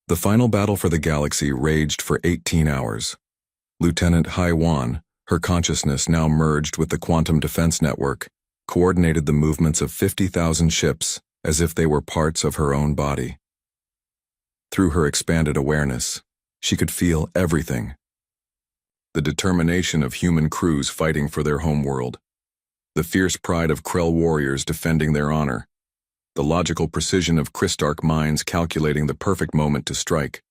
The final battle for the galaxy raged for 18 hours. Lieutenant HFY, her consciousness now merged with the quantum defense network, coordinated the movements of 50,000 ships as if they were parts of her own body. Through her expanded awareness, she could feel everything. The determination of human crews fighting for their homeworld, the fierce pride of Krell warriors defending their honor, the logical precision of Christarch minds calculating the perfect moment to strike,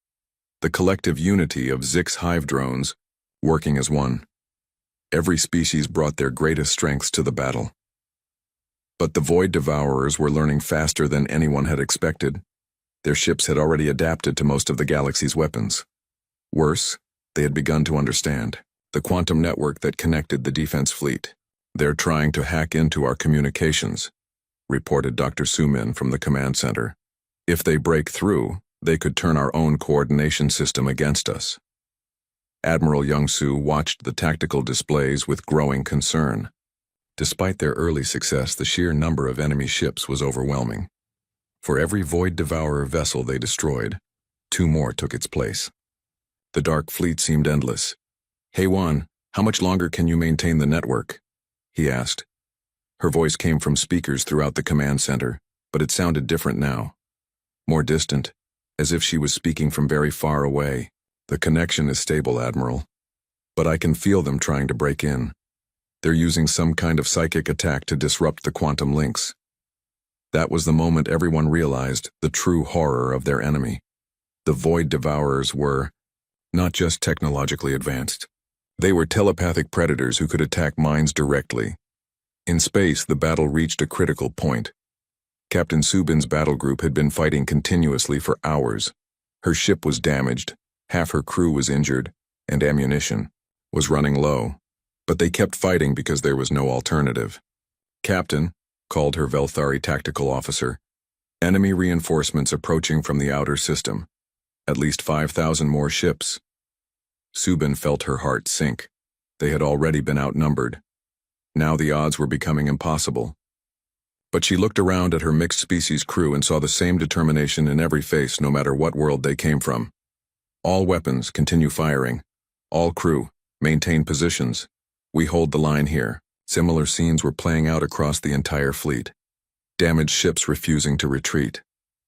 the collective unity of Zix hive drones working as one. Every species brought their greatest strengths to the battle. But the Void Devourers were learning faster than anyone had expected. Their ships had already adapted to most of the galaxy's weapons. Worse, they had begun to understand the quantum network that connected the defense fleet. "They're trying to hack into our communications," reported Dr. Sumin from the command center. "If they break through, they could turn our own coordination system against us." Admiral Youngsu watched the tactical displays with growing concern. Despite their early success, the sheer number of enemy ships was overwhelming. For every Void Devourer vessel they destroyed, 2 more took its place. The dark fleet seemed endless. "HFY, how much longer can you maintain the network?" he asked. Her voice came from speakers throughout the command center, but it sounded different now. More distant, as if she was speaking from very far away. "The connection is stable, Admiral. But I can feel them trying to break in. They're using some kind of psychic attack to disrupt the quantum links." That was the moment everyone realized the true horror of their enemy. The Void Devourers were not just technologically advanced. They were telepathic predators who could attack minds directly. In space, the battle reached a critical point. Captain Subin's battle group had been fighting continuously for hours. Her ship was damaged, half her crew was injured, and ammunition was running low. But they kept fighting because there was no alternative. "Captain," called her Velthari tactical officer, "enemy reinforcements approaching from the outer system. At least 5,000 more ships." Subin felt her heart sink. They had already been outnumbered. Now the odds were becoming impossible. But she looked around at her mixed species crew and saw the same determination in every face, no matter what world they came from. "All weapons, continue firing. All crew, maintain positions. We hold the line here." Similar scenes were playing out across the entire fleet. Damaged ships refusing to retreat.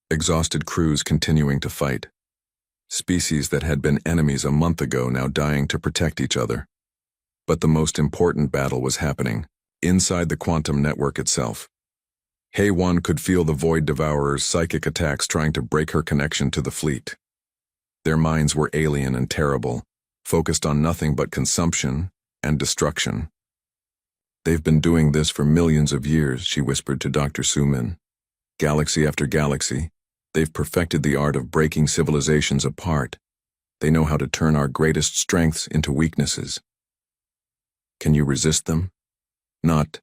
Exhausted crews continuing to fight. Species that had been enemies a month ago now dying to protect each other. But the most important battle was happening inside the quantum network itself. HFY could feel the Void Devourer's psychic attacks trying to break her connection to the fleet. Their minds were alien and terrible, focused on nothing but consumption and destruction. "They've been doing this for millions of years," she whispered to Dr. Sumin. "Galaxy after galaxy, they've perfected the art of breaking civilizations apart. They know how to turn our greatest strengths into weaknesses. Can you resist them? Not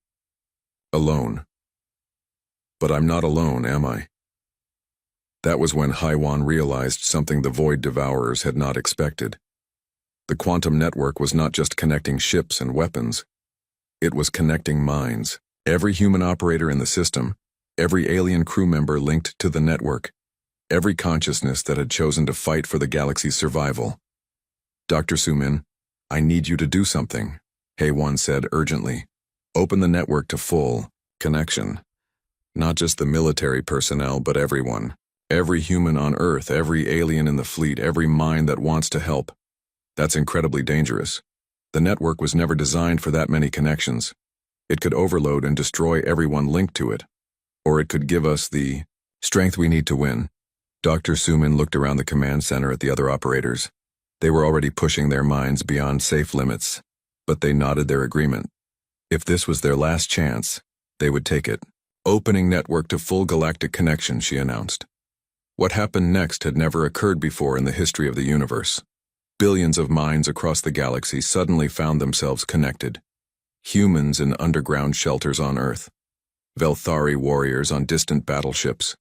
alone." "But I'm not alone, am I?" That was when HFY realized something the Void Devourers had not expected. The quantum network was not just connecting ships and weapons. It was connecting minds. Every human operator in the system, every alien crew member linked to the network, every consciousness that had chosen to fight for the galaxy's survival. "Dr. Sumin, I need you to do something," HFY said urgently. "Open the network to full connection. Not just the military personnel, but everyone. Every human on Earth, every alien in the fleet, every mind that wants to help. That's incredibly dangerous. The network was never designed for that many connections. It could overload and destroy everyone linked to it. Or it could give us the strength we need to win." Dr. Sumin looked around the command center at the other operators. They were already pushing their minds beyond safe limits, but they nodded their agreement. If this was their last chance, they would take it. "Opening network to full galactic connection," she announced. What happened next had never occurred before in the history of the universe. Billions of minds across the galaxy suddenly found themselves connected. Humans in underground shelters on Earth. Velthari warriors on distant battleships.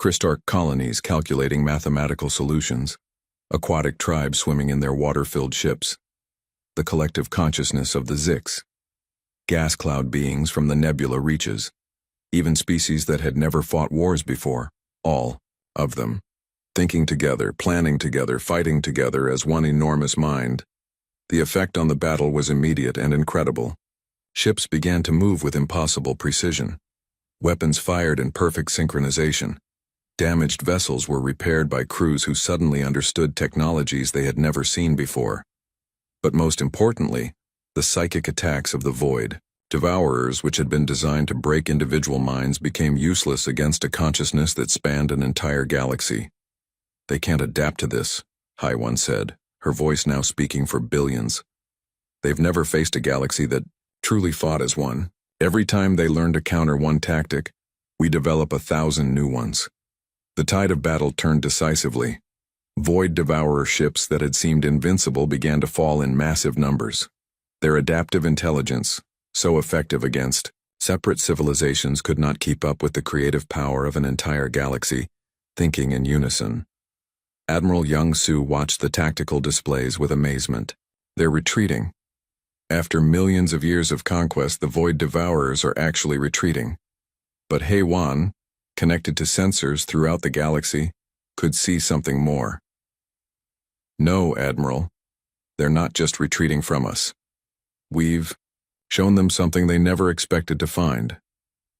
Christarch colonies calculating mathematical solutions. Aquatic tribes swimming in their water-filled ships. The collective consciousness of the Zix. Gas cloud beings from the nebula reaches. Even species that had never fought wars before. All of them. thinking together, planning together, fighting together as one enormous mind. The effect on the battle was immediate and incredible. Ships began to move with impossible precision. Weapons fired in perfect synchronization. Damaged vessels were repaired by crews who suddenly understood technologies they had never seen before. But most importantly, the psychic attacks of the void, devourers which had been designed to break individual minds, became useless against a consciousness that spanned an entire galaxy. "They can't adapt to this," High One said, her voice now speaking for billions. "They've never faced a galaxy that truly fought as one. Every time they learn to counter one tactic, we develop 1,000 new ones." The tide of battle turned decisively. Void devourer ships that had seemed invincible began to fall in massive numbers. Their adaptive intelligence, so effective against separate civilizations, could not keep up with the creative power of an entire galaxy, thinking in unison. Admiral Young Su watched the tactical displays with amazement. They're retreating. After millions of years of conquest, the Void Devourers are actually retreating. But Hei Wan, connected to sensors throughout the galaxy, could see something more. "No, Admiral. They're not just retreating from us. We've shown them something they never expected to find."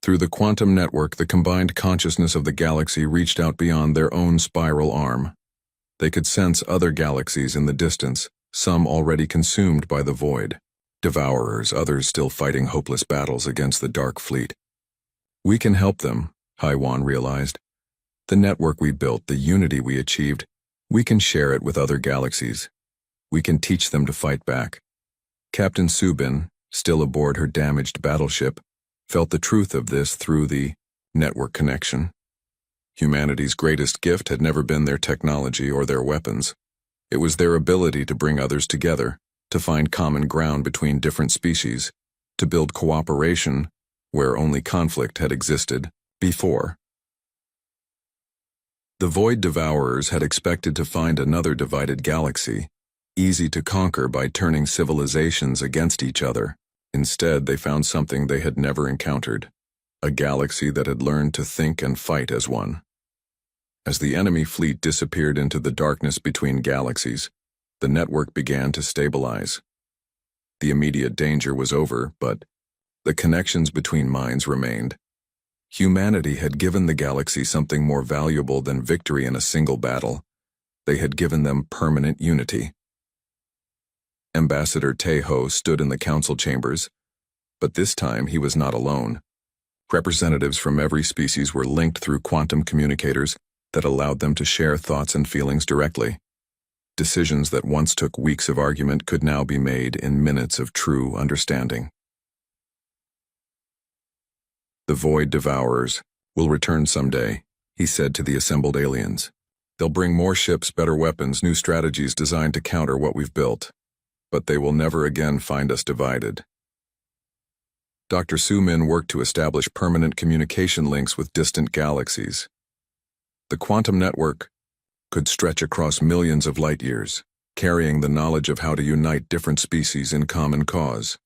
Through the quantum network, the combined consciousness of the galaxy reached out beyond their own spiral arm. They could sense other galaxies in the distance, some already consumed by the void. Devourers, others still fighting hopeless battles against the Dark Fleet. "We can help them," High Wan realized. "The network we built, the unity we achieved, we can share it with other galaxies. We can teach them to fight back." Captain Subin, still aboard her damaged battleship, felt the truth of this through the network connection. Humanity's greatest gift had never been their technology or their weapons. It was their ability to bring others together, to find common ground between different species, to build cooperation where only conflict had existed before. The Void Devourers had expected to find another divided galaxy, easy to conquer by turning civilizations against each other. Instead, they found something they had never encountered, a galaxy that had learned to think and fight as one. As the enemy fleet disappeared into the darkness between galaxies, the network began to stabilize. The immediate danger was over, but the connections between minds remained. Humanity had given the galaxy something more valuable than victory in a single battle. They had given them permanent unity. Ambassador Teho stood in the council chambers, but this time he was not alone. Representatives from every species were linked through quantum communicators that allowed them to share thoughts and feelings directly. Decisions that once took weeks of argument could now be made in minutes of true understanding. "The Void Devourers will return someday," he said to the assembled aliens. "They'll bring more ships, better weapons, new strategies designed to counter what we've built. But they will never again find us divided." Dr. Sumin worked to establish permanent communication links with distant galaxies. The quantum network could stretch across millions of light years, carrying the knowledge of how to unite different species in common cause.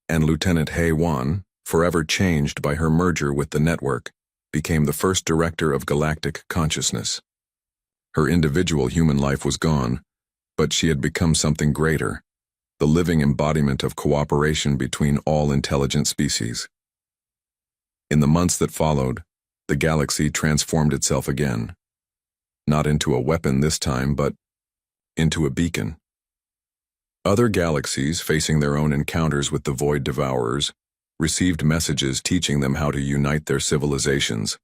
And Lieutenant Hei Wan, forever changed by her merger with the network, became the first director of galactic consciousness. Her individual human life was gone, but she had become something greater, the living embodiment of cooperation between all intelligent species. In the months that followed, the galaxy transformed itself again. Not into a weapon this time, but into a beacon. Other galaxies, facing their own encounters with the Void Devourers, received messages teaching them how to unite their civilizations.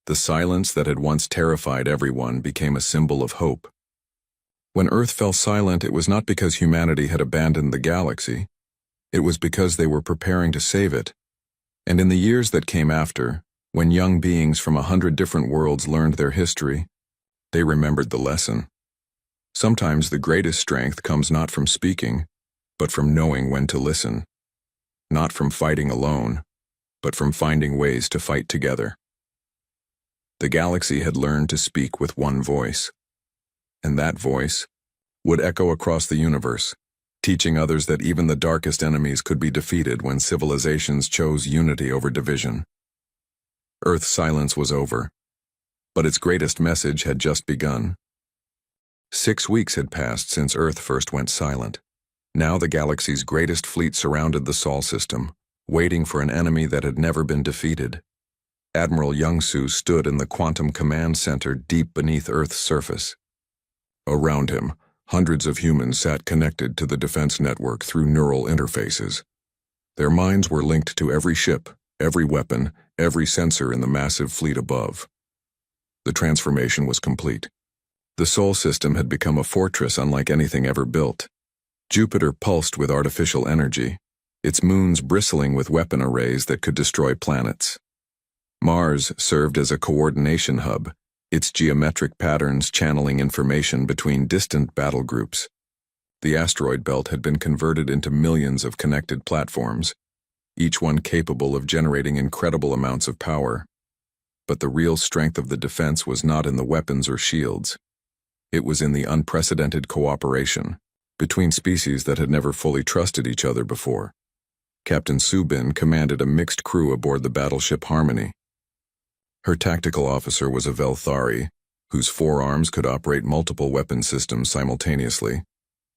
The silence that had once terrified everyone became a symbol of hope. When Earth fell silent, it was not because humanity had abandoned the galaxy. It was because they were preparing to save it. And in the years that came after, when young beings from 100 different worlds learned their history, they remembered the lesson. Sometimes the greatest strength comes not from speaking, but from knowing when to listen. Not from fighting alone, but from finding ways to fight together. The galaxy had learned to speak with one voice. And that voice would echo across the universe, teaching others that even the darkest enemies could be defeated when civilizations chose unity over division. Earth's silence was over. But its greatest message had just begun. 6 weeks had passed since Earth first went silent. Now the galaxy's greatest fleet surrounded the Sol system, waiting for an enemy that had never been defeated. Admiral Young-Soo stood in the Quantum Command Center deep beneath Earth's surface. Around him, hundreds of humans sat connected to the defense network through neural interfaces. Their minds were linked to every ship, every weapon, every sensor in the massive fleet above. The transformation was complete. The Sol system had become a fortress unlike anything ever built. Jupiter pulsed with artificial energy, its moons bristling with weapon arrays that could destroy planets. Mars served as a coordination hub, its geometric patterns channeling information between distant battle groups. The asteroid belt had been converted into millions of connected platforms, each one capable of generating incredible amounts of power. But the real strength of the defense was not in the weapons or shields. It was in the unprecedented cooperation between species that had never fully trusted each other before. Captain Subin commanded a mixed crew aboard the battleship Harmony. Her tactical officer was a Velthari, whose forearms could operate multiple weapon systems simultaneously.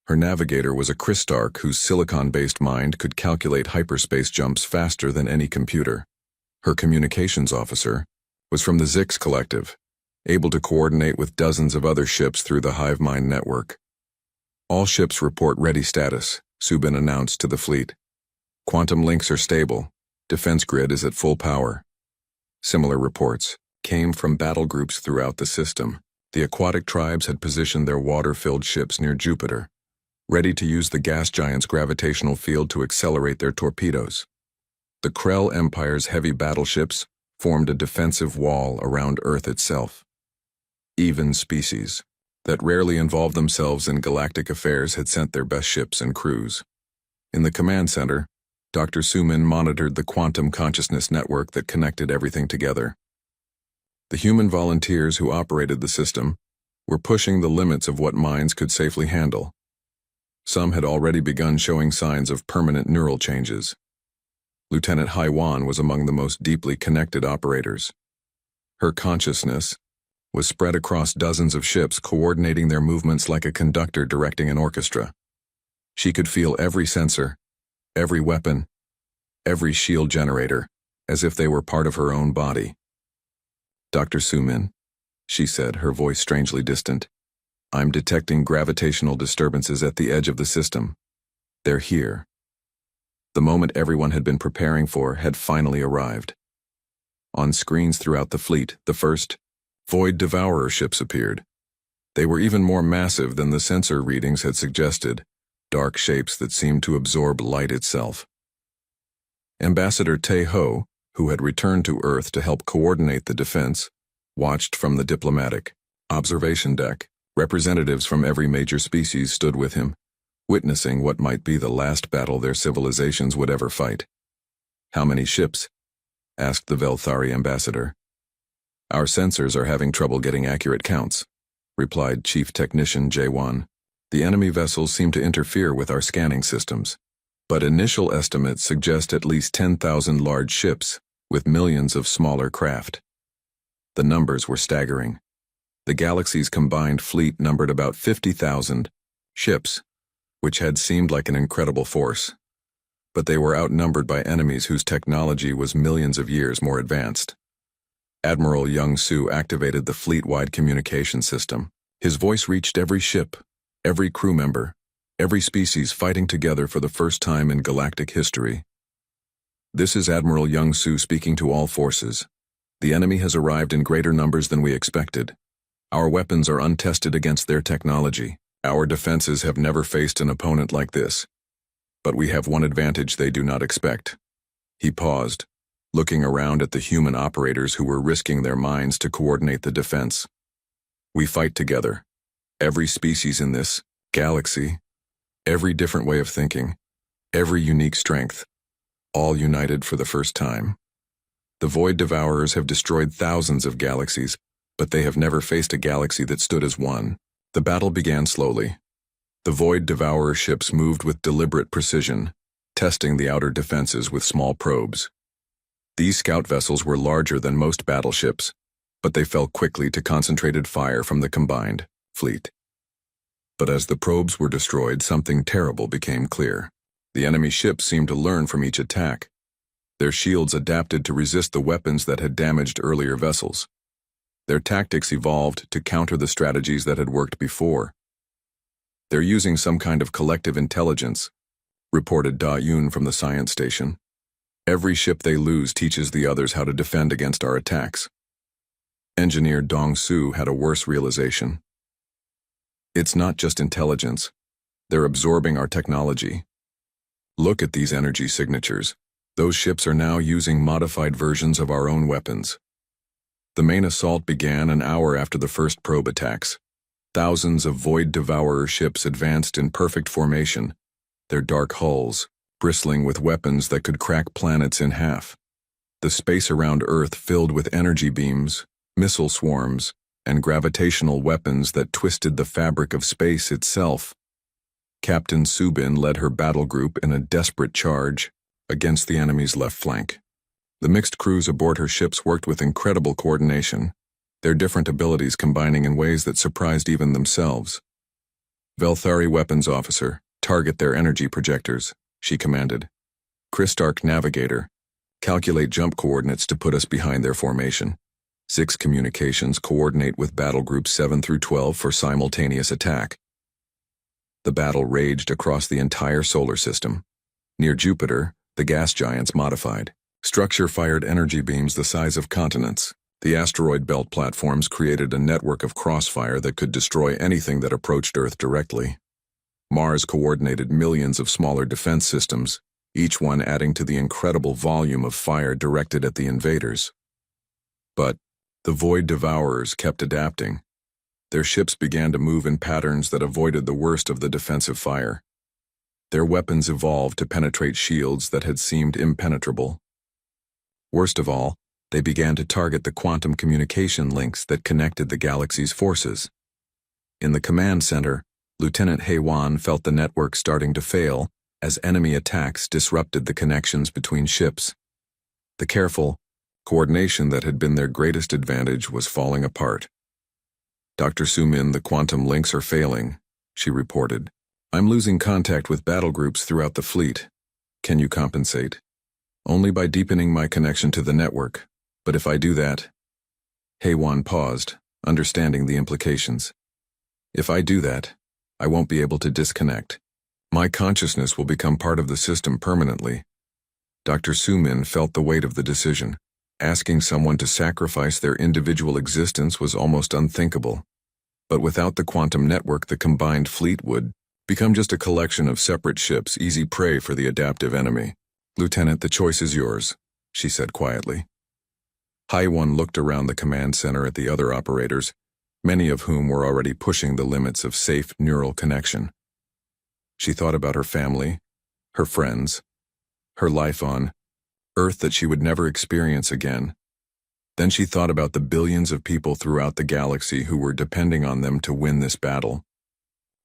Her navigator was a Christarch whose silicon-based mind could calculate hyperspace jumps faster than any computer. Her communications officer was from the Zix Collective, able to coordinate with dozens of other ships through the hive mind network. All ships report ready status, Subin announced to the fleet. Quantum links are stable. Defense grid is at full power. Similar reports came from battle groups throughout the system. The aquatic tribes had positioned their water-filled ships near Jupiter, ready to use the gas giant's gravitational field to accelerate their torpedoes. The Krell Empire's heavy battleships formed a defensive wall around Earth itself. Even species that rarely involved themselves in galactic affairs had sent their best ships and crews. In the command center, Dr. Sumin monitored the quantum consciousness network that connected everything together. The human volunteers who operated the system were pushing the limits of what minds could safely handle. Some had already begun showing signs of permanent neural changes. Lieutenant Haiwan was among the most deeply connected operators. Her consciousness was spread across dozens of ships, coordinating their movements like a conductor directing an orchestra. She could feel every sensor, every weapon, every shield generator, as if they were part of her own body. Dr. Sumin, she said, her voice strangely distant, I'm detecting gravitational disturbances at the edge of the system. They're here. The moment everyone had been preparing for had finally arrived. On screens throughout the fleet, the first Void Devourer ships appeared. They were even more massive than the sensor readings had suggested, dark shapes that seemed to absorb light itself. Ambassador Tae-ho, who had returned to Earth to help coordinate the defense, watched from the diplomatic observation deck. Representatives from every major species stood with him, witnessing what might be the last battle their civilizations would ever fight. How many ships? Asked the Velthari ambassador. Our sensors are having trouble getting accurate counts, replied Chief Technician Jae-won. The enemy vessels seem to interfere with our scanning systems, but initial estimates suggest at least 10,000 large ships, with millions of smaller craft. The numbers were staggering. The galaxy's combined fleet numbered about 50,000 ships, which had seemed like an incredible force. But they were outnumbered by enemies whose technology was millions of years more advanced. Admiral Young-Soo activated the fleet-wide communication system. His voice reached every ship, every crew member, every species fighting together for the first time in galactic history. This is Admiral Young-Soo speaking to all forces. The enemy has arrived in greater numbers than we expected. Our weapons are untested against their technology. Our defenses have never faced an opponent like this. But we have one advantage they do not expect. He paused, looking around at the human operators who were risking their minds to coordinate the defense. We fight together. Every species in this galaxy, every different way of thinking, every unique strength, all united for the first time. The Void Devourers have destroyed thousands of galaxies, but they have never faced a galaxy that stood as one. The battle began slowly. The Void Devourer ships moved with deliberate precision, testing the outer defenses with small probes. These scout vessels were larger than most battleships, but they fell quickly to concentrated fire from the combined fleet. But as the probes were destroyed, something terrible became clear. The enemy ships seemed to learn from each attack. Their shields adapted to resist the weapons that had damaged earlier vessels. Their tactics evolved to counter the strategies that had worked before. "They're using some kind of collective intelligence," reported Da Yun from the science station. "Every ship they lose teaches the others how to defend against our attacks." Engineer Dong Su had a worse realization. "It's not just intelligence. They're absorbing our technology. Look at these energy signatures. Those ships are now using modified versions of our own weapons." The main assault began an hour after the first probe attacks. Thousands of Void Devourer ships advanced in perfect formation, their dark hulls bristling with weapons that could crack planets in half. The space around Earth filled with energy beams, missile swarms, and gravitational weapons that twisted the fabric of space itself. Captain Subin led her battle group in a desperate charge against the enemy's left flank. The mixed crews aboard her ships worked with incredible coordination, their different abilities combining in ways that surprised even themselves. "Velthari weapons officer, target their energy projectors," she commanded. "Christarch navigator, calculate jump coordinates to put us behind their formation. 6 communications, coordinate with battle groups 7 through 12 for simultaneous attack." The battle raged across the entire solar system. Near Jupiter, the gas giants modified. Structure fired energy beams the size of continents. The asteroid belt platforms created a network of crossfire that could destroy anything that approached Earth directly. Mars coordinated millions of smaller defense systems, each one adding to the incredible volume of fire directed at the invaders. But the Void Devourers kept adapting. Their ships began to move in patterns that avoided the worst of the defensive fire. Their weapons evolved to penetrate shields that had seemed impenetrable. Worst of all, they began to target the quantum communication links that connected the galaxy's forces. In the command center, Lieutenant Heiwan felt the network starting to fail as enemy attacks disrupted the connections between ships. The careful coordination that had been their greatest advantage was falling apart. "Dr. Sumin, the quantum links are failing," she reported. "I'm losing contact with battle groups throughout the fleet. Can you compensate?" "Only by deepening my connection to the network. But if I do that..." Heiwan paused, understanding the implications. "If I do that, I won't be able to disconnect. My consciousness will become part of the system permanently." Dr. Sumin felt the weight of the decision. Asking someone to sacrifice their individual existence was almost unthinkable. But without the quantum network, the combined fleet would become just a collection of separate ships, easy prey for the adaptive enemy. "Lieutenant, the choice is yours," she said quietly. Heiwan looked around the command center at the other operators, many of whom were already pushing the limits of safe neural connection. She thought about her family, her friends, her life on Earth that she would never experience again. Then she thought about the billions of people throughout the galaxy who were depending on them to win this battle.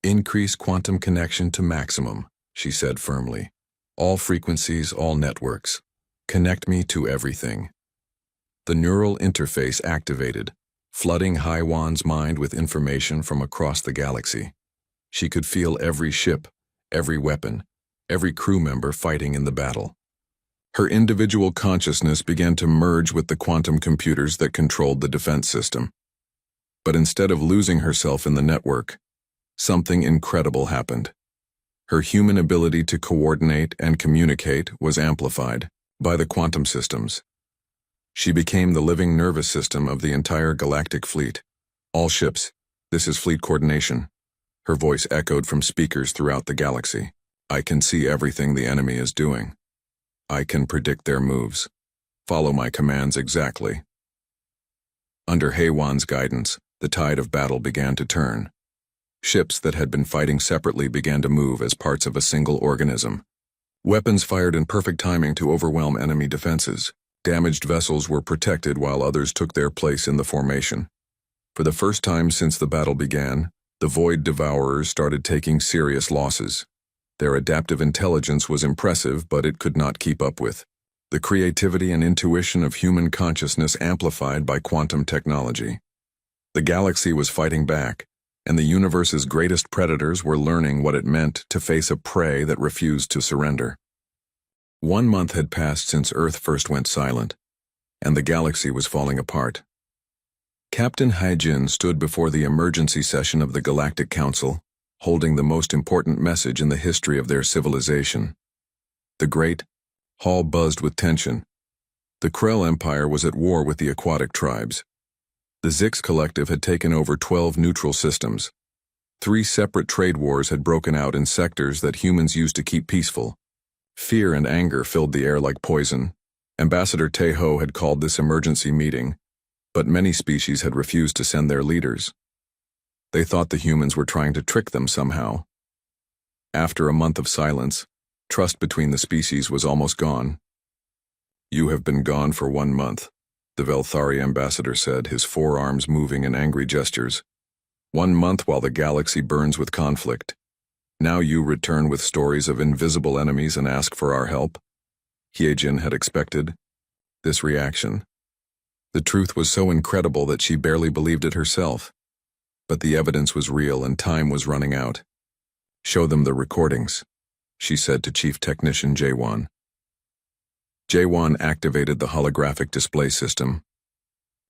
"Increase quantum connection to maximum," she said firmly. "All frequencies, all networks. Connect me to everything." The neural interface activated, flooding Heiwan's mind with information from across the galaxy. She could feel every ship, every weapon, every crew member fighting in the battle. Her individual consciousness began to merge with the quantum computers that controlled the defense system. But instead of losing herself in the network, something incredible happened. Her human ability to coordinate and communicate was amplified by the quantum systems. She became the living nervous system of the entire galactic fleet. "All ships, this is fleet coordination." Her voice echoed from speakers throughout the galaxy. "I can see everything the enemy is doing. I can predict their moves. Follow my commands exactly." Under Heiwan's guidance, the tide of battle began to turn. Ships that had been fighting separately began to move as parts of a single organism. Weapons fired in perfect timing to overwhelm enemy defenses. Damaged vessels were protected while others took their place in the formation. For the first time since the battle began, the Void Devourers started taking serious losses. Their adaptive intelligence was impressive, but it could not keep up with the creativity and intuition of human consciousness amplified by quantum technology. The galaxy was fighting back, and the universe's greatest predators were learning what it meant to face a prey that refused to surrender. 1 month had passed since Earth first went silent, and the galaxy was falling apart. Captain Haijin stood before the emergency session of the Galactic Council, holding the most important message in the history of their civilization. The great hall buzzed with tension. The Krell Empire was at war with the aquatic tribes. The Zix Collective had taken over 12 neutral systems. 3 separate trade wars had broken out in sectors that humans used to keep peaceful. Fear and anger filled the air like poison. Ambassador Teho had called this emergency meeting, but many species had refused to send their leaders. They thought the humans were trying to trick them somehow. After a month of silence, trust between the species was almost gone. "You have been gone for 1 month," the Velthari ambassador said, his forearms moving in angry gestures. 1 month while the galaxy burns with conflict. Now you return with stories of invisible enemies and ask for our help? Hyejin had expected this reaction. The truth was so incredible that she barely believed it herself. But the evidence was real and time was running out. "Show them the recordings," she said to Chief Technician Jaewon. Jaewon activated the holographic display system.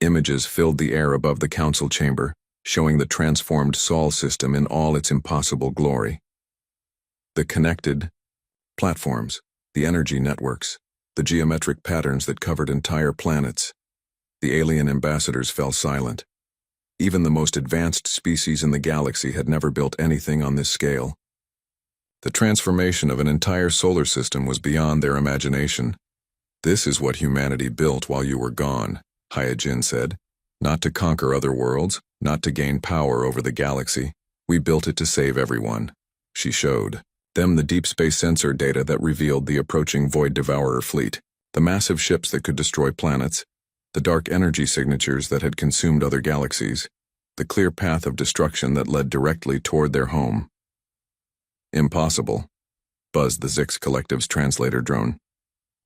Images filled the air above the council chamber, showing the transformed Sol system in all its impossible glory. The connected platforms, the energy networks, the geometric patterns that covered entire planets. The alien ambassadors fell silent. Even the most advanced species in the galaxy had never built anything on this scale. The transformation of an entire solar system was beyond their imagination. "This is what humanity built while you were gone," Hyejin said. "Not to conquer other worlds, not to gain power over the galaxy. We built it to save everyone." She showed them the deep space sensor data that revealed the approaching Void Devourer fleet, the massive ships that could destroy planets, the dark energy signatures that had consumed other galaxies, the clear path of destruction that led directly toward their home. "Impossible," buzzed the Zix Collective's translator drone.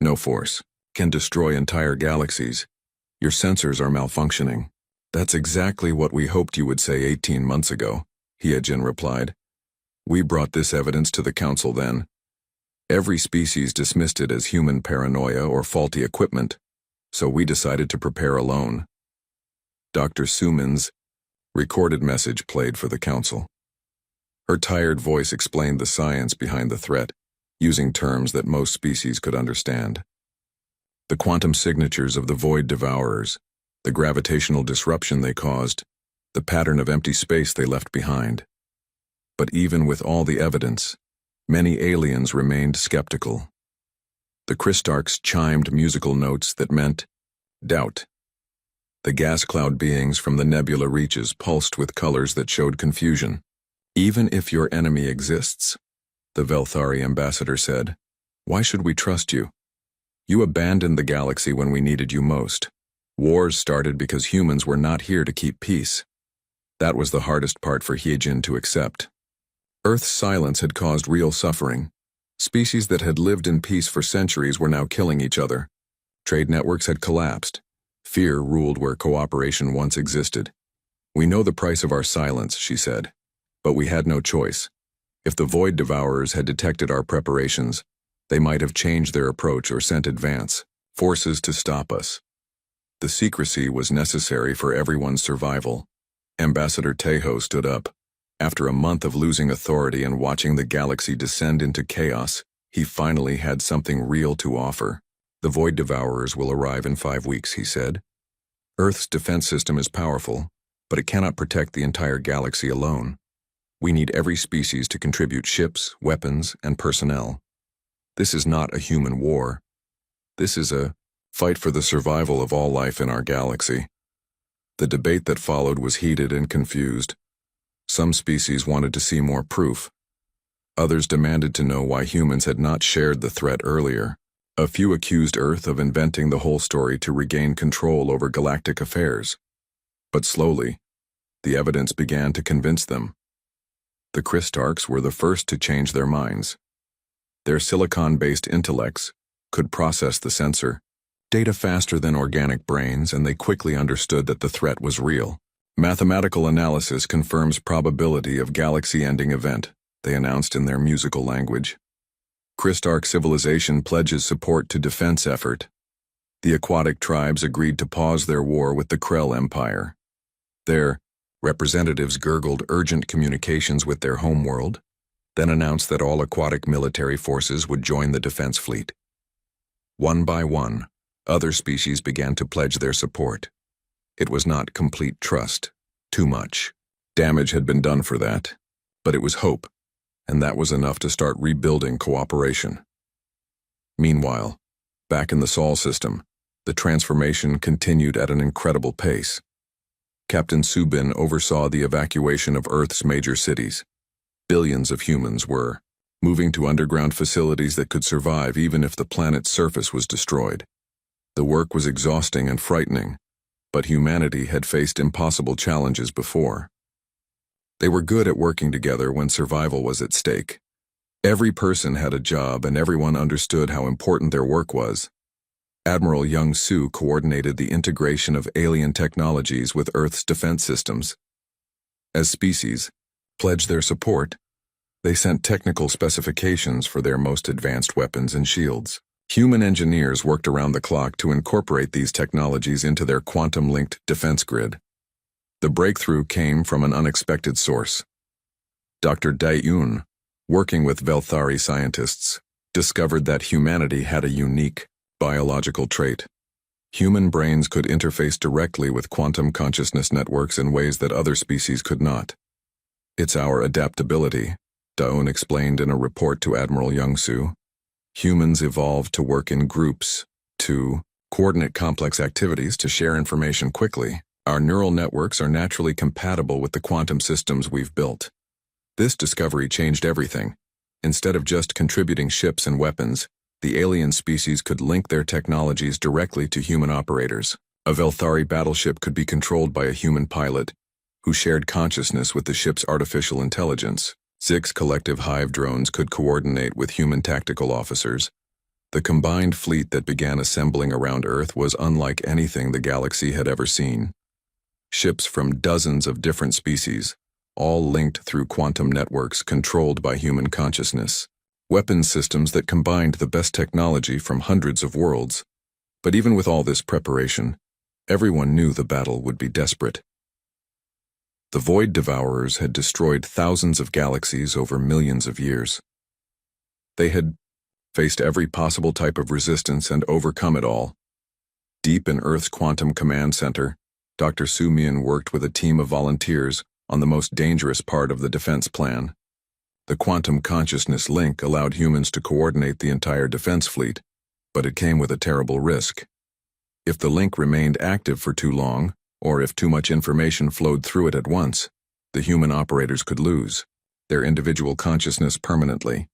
"No force can destroy entire galaxies. Your sensors are malfunctioning." "That's exactly what we hoped you would say 18 months ago," Hyejin replied. "We brought this evidence to the council then. Every species dismissed it as human paranoia or faulty equipment, so we decided to prepare alone." Dr. Suman's recorded message played for the council. Her tired voice explained the science behind the threat, using terms that most species could understand. The quantum signatures of the Void Devourers, the gravitational disruption they caused, the pattern of empty space they left behind. But even with all the evidence, many aliens remained skeptical. The Christarchs chimed musical notes that meant doubt. The gas cloud beings from the nebula reaches pulsed with colors that showed confusion. "Even if your enemy exists," the Velthari ambassador said, "why should we trust you? You abandoned the galaxy when we needed you most. Wars started because humans were not here to keep peace." That was the hardest part for Hyejin to accept. Earth's silence had caused real suffering. Species that had lived in peace for centuries were now killing each other. Trade networks had collapsed. Fear ruled where cooperation once existed. "We know the price of our silence," she said, "but we had no choice. If the Void Devourers had detected our preparations, they might have changed their approach or sent advance forces to stop us. The secrecy was necessary for everyone's survival." Ambassador Teho stood up. After a month of losing authority and watching the galaxy descend into chaos, he finally had something real to offer. "The Void Devourers will arrive in 5 weeks," he said. "Earth's defense system is powerful, but it cannot protect the entire galaxy alone. We need every species to contribute ships, weapons, and personnel. This is not a human war. This is a fight for the survival of all life in our galaxy." The debate that followed was heated and confused. Some species wanted to see more proof. Others demanded to know why humans had not shared the threat earlier. A few accused Earth of inventing the whole story to regain control over galactic affairs. But slowly, the evidence began to convince them. The Christarchs were the first to change their minds. Their silicon-based intellects, could process the sensor data faster than organic brains, and they quickly understood that the threat was real. Mathematical analysis confirms probability of galaxy-ending event, they announced in their musical language. Christarch civilization pledges support to defense effort. The aquatic tribes agreed to pause their war with the Krell Empire. Their representatives gurgled urgent communications with their homeworld, then announced that all aquatic military forces would join the defense fleet. One by one, other species began to pledge their support. It was not complete trust. Too much damage had been done for that, but it was hope, and that was enough to start rebuilding cooperation. Meanwhile, back in the Sol system, the transformation continued at an incredible pace. Captain Subin oversaw the evacuation of Earth's major cities. Billions of humans were moving to underground facilities that could survive even if the planet's surface was destroyed. The work was exhausting and frightening, but humanity had faced impossible challenges before. They were good at working together when survival was at stake. Every person had a job and everyone understood how important their work was. Admiral Young Su coordinated the integration of alien technologies with Earth's defense systems. As species pledged their support, they sent technical specifications for their most advanced weapons and shields. Human engineers worked around the clock to incorporate these technologies into their quantum-linked defense grid. The breakthrough came from an unexpected source. Dr. Dai-un, working with Velthari scientists, discovered that humanity had a unique biological trait. Human brains could interface directly with quantum consciousness networks in ways that other species could not. It's our adaptability, Dai-un explained in a report to Admiral Young-su. Humans evolved to work in groups, to coordinate complex activities, to share information quickly. Our neural networks are naturally compatible with the quantum systems we've built. This discovery changed everything. Instead of just contributing ships and weapons, the alien species could link their technologies directly to human operators. A Velthari battleship could be controlled by a human pilot, who shared consciousness with the ship's artificial intelligence. 6 collective hive drones could coordinate with human tactical officers. The combined fleet that began assembling around Earth was unlike anything the galaxy had ever seen. Ships from dozens of different species, all linked through quantum networks controlled by human consciousness. Weapons systems that combined the best technology from hundreds of worlds. But even with all this preparation, everyone knew the battle would be desperate. The Void Devourers had destroyed thousands of galaxies over millions of years. They had faced every possible type of resistance and overcome it all. Deep in Earth's Quantum Command Center, Dr. Su Mian worked with a team of volunteers on the most dangerous part of the defense plan. The quantum consciousness link allowed humans to coordinate the entire defense fleet, but it came with a terrible risk. If the link remained active for too long, or if too much information flowed through it at once, the human operators could lose their individual consciousness permanently.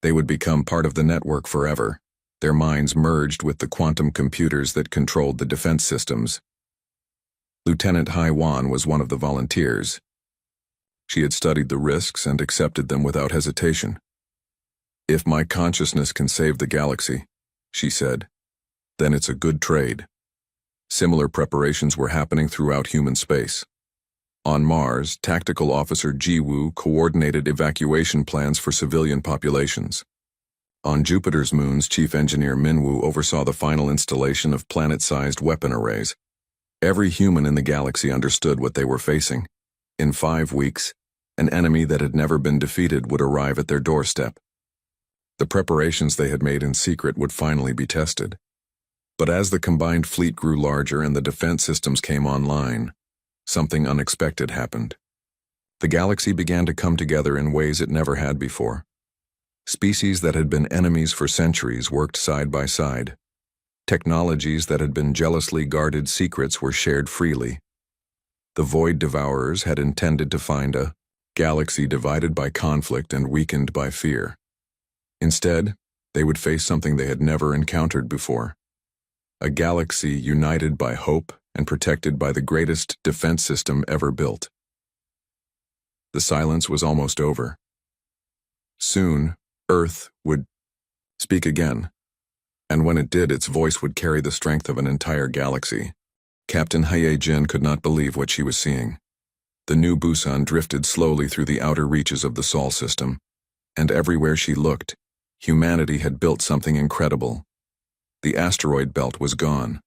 They would become part of the network forever, their minds merged with the quantum computers that controlled the defense systems. Lieutenant Hai Wan was one of the volunteers. She had studied the risks and accepted them without hesitation. "If my consciousness can save the galaxy," she said, "then it's a good trade." Similar preparations were happening throughout human space. On Mars, Tactical Officer Ji-woo coordinated evacuation plans for civilian populations. On Jupiter's moons, Chief Engineer Min-woo oversaw the final installation of planet-sized weapon arrays. Every human in the galaxy understood what they were facing. In 5 weeks, an enemy that had never been defeated would arrive at their doorstep. The preparations they had made in secret would finally be tested. But as the combined fleet grew larger and the defense systems came online, something unexpected happened. The galaxy began to come together in ways it never had before. Species that had been enemies for centuries worked side by side. Technologies that had been jealously guarded secrets were shared freely. The Void Devourers had intended to find a galaxy divided by conflict and weakened by fear. Instead, they would face something they had never encountered before. A galaxy united by hope and protected by the greatest defense system ever built. The silence was almost over. Soon, Earth would speak again. And when it did, its voice would carry the strength of an entire galaxy. Captain Haye-jin could not believe what she was seeing. The new Busan drifted slowly through the outer reaches of the Sol system, and everywhere she looked, humanity had built something incredible. The asteroid belt was gone.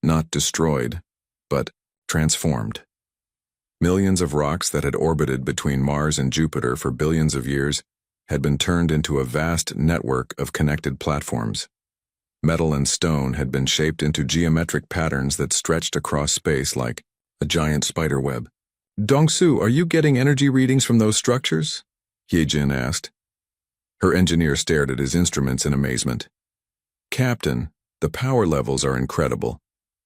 Not destroyed, but transformed. Millions of rocks that had orbited between Mars and Jupiter for billions of years had been turned into a vast network of connected platforms. Metal and stone had been shaped into geometric patterns that stretched across space like a giant spider web. "Dongsu, are you getting energy readings from those structures?" Ye-jin asked. Her engineer stared at his instruments in amazement. "Captain, the power levels are incredible.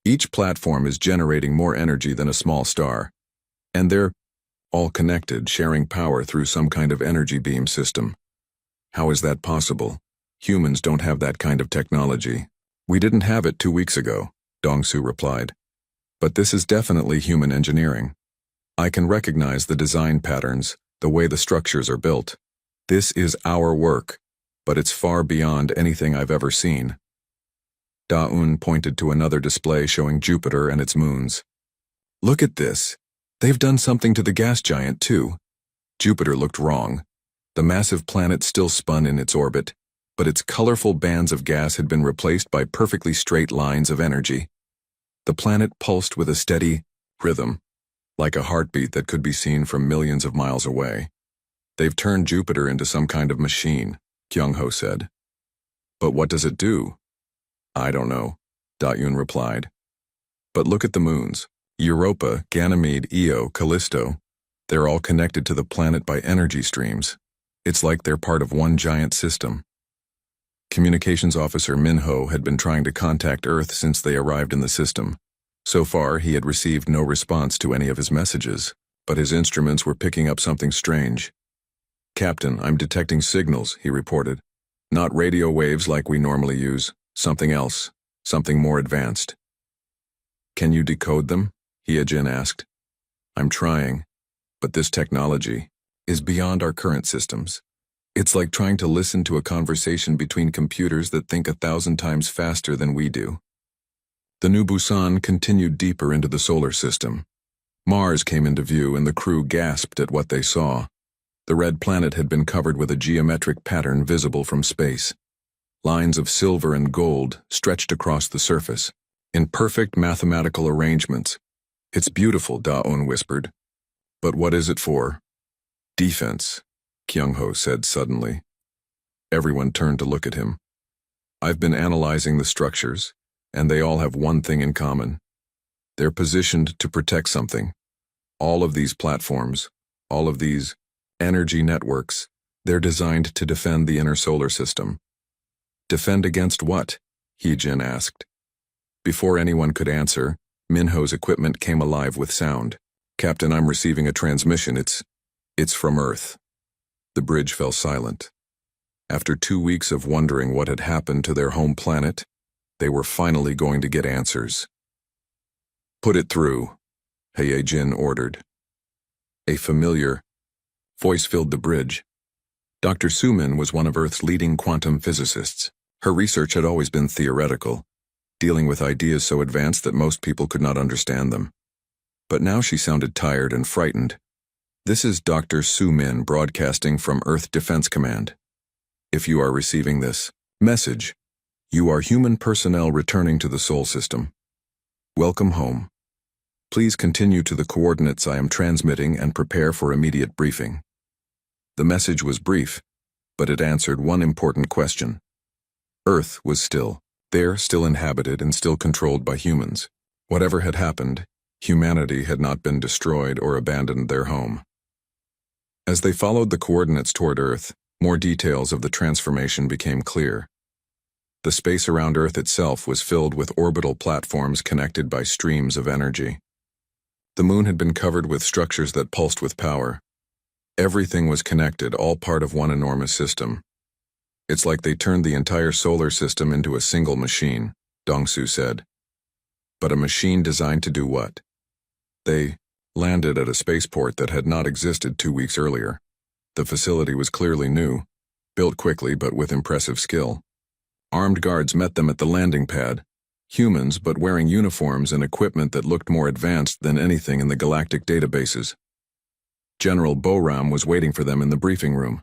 Each platform is generating more energy than a small star. And they're all connected, sharing power through some kind of energy beam system. How is that possible? Humans don't have that kind of technology." "We didn't have it 2 weeks ago," Dongsu replied. "But this is definitely human engineering. I can recognize the design patterns, the way the structures are built. This is our work, but it's far beyond anything I've ever seen." Da-un pointed to another display showing Jupiter and its moons. "Look at this. They've done something to the gas giant, too." Jupiter looked wrong. The massive planet still spun in its orbit, but its colorful bands of gas had been replaced by perfectly straight lines of energy. The planet pulsed with a steady rhythm, like a heartbeat that could be seen from millions of miles away. "They've turned Jupiter into some kind of machine," Kyung-ho said. "But what does it do?" "I don't know," Da-un replied. "But look at the moons. Europa, Ganymede, Io, Callisto. They're all connected to the planet by energy streams. It's like they're part of one giant system." Communications officer Min-ho had been trying to contact Earth since they arrived in the system. So far, he had received no response to any of his messages, but his instruments were picking up something strange. "Captain, I'm detecting signals," he reported. "Not radio waves like we normally use. Something else. Something more advanced." "Can you decode them?" Ye-jin asked. "I'm trying, but this technology is beyond our current systems. It's like trying to listen to a conversation between computers that think 1,000 times faster than we do." The new Busan continued deeper into the solar system. Mars came into view and the crew gasped at what they saw. The red planet had been covered with a geometric pattern visible from space. Lines of silver and gold stretched across the surface, in perfect mathematical arrangements. "It's beautiful," Da-un whispered. "But what is it for?" "Defense," Kyung-ho said suddenly. Everyone turned to look at him. "I've been analyzing the structures, and they all have one thing in common. They're positioned to protect something. All of these platforms, all of these energy networks, they're designed to defend the inner solar system." "Defend against what?" Ye-jin asked. Before anyone could answer, Min-ho's equipment came alive with sound. "Captain, I'm receiving a transmission. It's from Earth." The bridge fell silent. After 2 weeks of wondering what had happened to their home planet, they were finally going to get answers. "Put it through," Haye-jin ordered. A familiar voice filled the bridge. Dr. Sumin was one of Earth's leading quantum physicists. Her research had always been theoretical, dealing with ideas so advanced that most people could not understand them. But now she sounded tired and frightened. "This is Dr. Sumin broadcasting from Earth Defense Command. If you are receiving this message, you are human personnel returning to the Sol system. Welcome home. Please continue to the coordinates I am transmitting and prepare for immediate briefing." The message was brief, but it answered one important question. Earth was still inhabited and still controlled by humans. Whatever had happened, humanity had not been destroyed or abandoned their home. As they followed the coordinates toward Earth, more details of the transformation became clear. The space around Earth itself was filled with orbital platforms connected by streams of energy. The moon had been covered with structures that pulsed with power. Everything was connected, all part of one enormous system. "It's like they turned the entire solar system into a single machine," Dongsu said. "But a machine designed to do what?" They landed at a spaceport that had not existed 2 weeks earlier. The facility was clearly new, built quickly but with impressive skill. Armed guards met them at the landing pad, humans but wearing uniforms and equipment that looked more advanced than anything in the galactic databases. General Boram was waiting for them in the briefing room.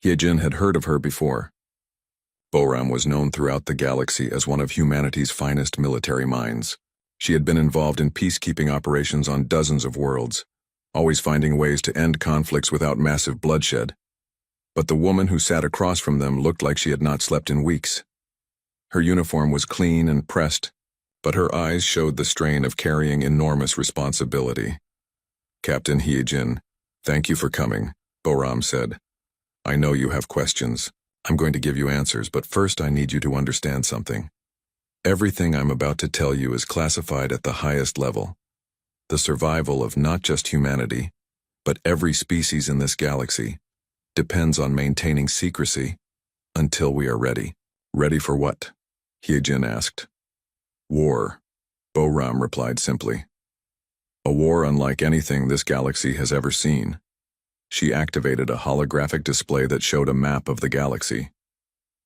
Hyejin had heard of her before. Boram was known throughout the galaxy as one of humanity's finest military minds. She had been involved in peacekeeping operations on dozens of worlds, always finding ways to end conflicts without massive bloodshed. But the woman who sat across from them looked like she had not slept in weeks. Her uniform was clean and pressed, but her eyes showed the strain of carrying enormous responsibility. "Captain Hyejin, thank you for coming," Boram said. "I know you have questions. I'm going to give you answers, but first I need you to understand something. Everything I'm about to tell you is classified at the highest level. The survival of not just humanity, but every species in this galaxy, depends on maintaining secrecy until we are ready." "Ready for what?" Hyejin asked. "War," Boram replied simply. "A war unlike anything this galaxy has ever seen." She activated a holographic display that showed a map of the galaxy.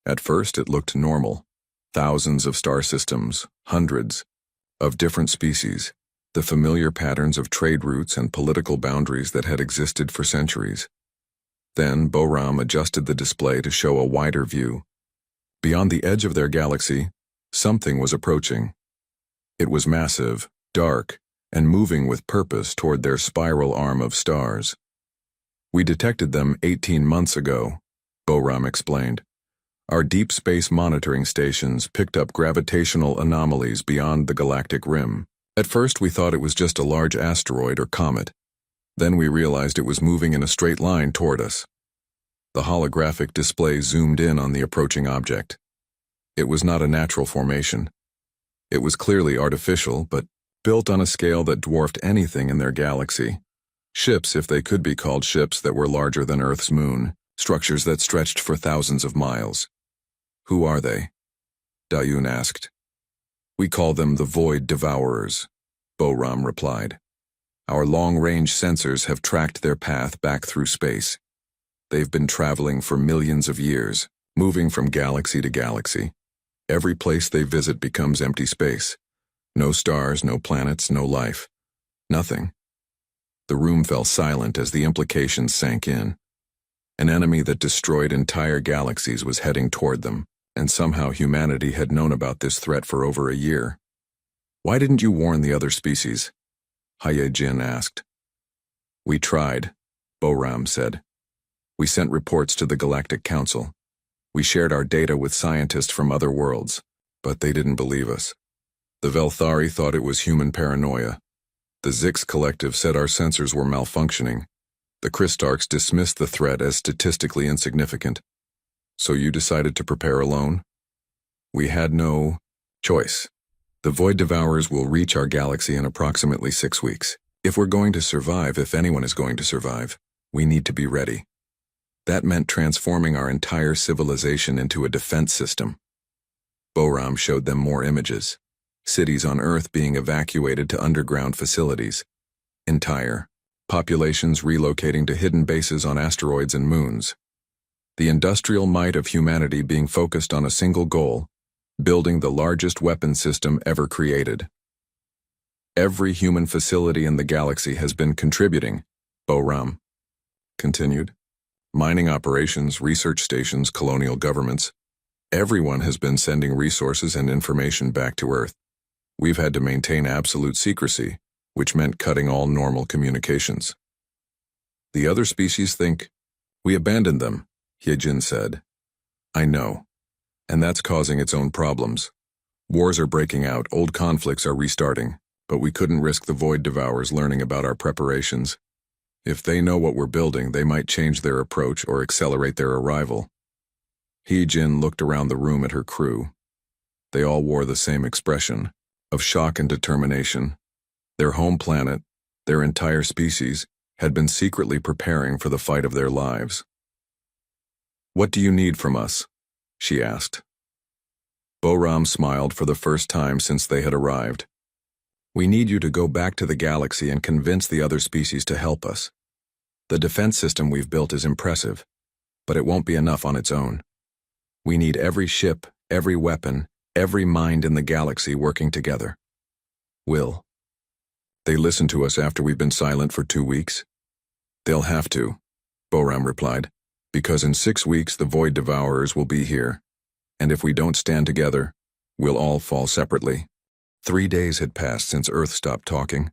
At first it looked normal. Thousands of star systems, hundreds of different species, the familiar patterns of trade routes and political boundaries that had existed for centuries. Then Boram adjusted the display to show a wider view. Beyond the edge of their galaxy, something was approaching. It was massive, dark, and moving with purpose toward their spiral arm of stars. "We detected them 18 months ago," Boram explained. "Our deep space monitoring stations picked up gravitational anomalies beyond the galactic rim. At first we thought it was just a large asteroid or comet. Then we realized it was moving in a straight line toward us." The holographic display zoomed in on the approaching object. It was not a natural formation. It was clearly artificial, but built on a scale that dwarfed anything in their galaxy. Ships, if they could be called ships, that were larger than Earth's moon, structures that stretched for thousands of miles. "Who are they?" Dayun asked. "We call them the Void Devourers," Boram replied. "Our long-range sensors have tracked their path back through space. They've been traveling for millions of years, moving from galaxy to galaxy. Every place they visit becomes empty space. No stars, no planets, no life. Nothing." The room fell silent as the implications sank in. An enemy that destroyed entire galaxies was heading toward them, and somehow humanity had known about this threat for over a year. "Why didn't you warn the other species?" Hyejin asked. "We tried," Boram said. "We sent reports to the Galactic Council. We shared our data with scientists from other worlds, but they didn't believe us. The Velthari thought it was human paranoia. The Zix Collective said our sensors were malfunctioning. The Christarchs dismissed the threat as statistically insignificant. So you decided to prepare alone?" "We had no choice. The Void Devourers will reach our galaxy in approximately 6 weeks. If we're going to survive, if anyone is going to survive, we need to be ready." That meant transforming our entire civilization into a defense system. Boram showed them more images. Cities on Earth being evacuated to underground facilities. Entire populations relocating to hidden bases on asteroids and moons. The industrial might of humanity being focused on a single goal: building the largest weapon system ever created. "Every human facility in the galaxy has been contributing," Boram continued. "Mining operations, research stations, colonial governments. Everyone has been sending resources and information back to Earth. We've had to maintain absolute secrecy, which meant cutting all normal communications." "The other species think we abandoned them," Hyejin said. "I know, and that's causing its own problems. Wars are breaking out, old conflicts are restarting, but we couldn't risk the Void Devourers learning about our preparations. If they know what we're building, they might change their approach or accelerate their arrival." Hyejin looked around the room at her crew. They all wore the same expression, of shock and determination. Their home planet, their entire species, had been secretly preparing for the fight of their lives. "What do you need from us?" she asked. Boram smiled for the first time since they had arrived. "We need you to go back to the galaxy and convince the other species to help us. The defense system we've built is impressive, but it won't be enough on its own. We need every ship, Every weapon, every mind in the galaxy working together. Will they listen to us after we've been silent for 2 weeks? They'll have to, Boram replied, because in 6 weeks the Void Devourers will be here, and if we don't stand together, we'll all fall separately. 3 days had passed since Earth stopped talking.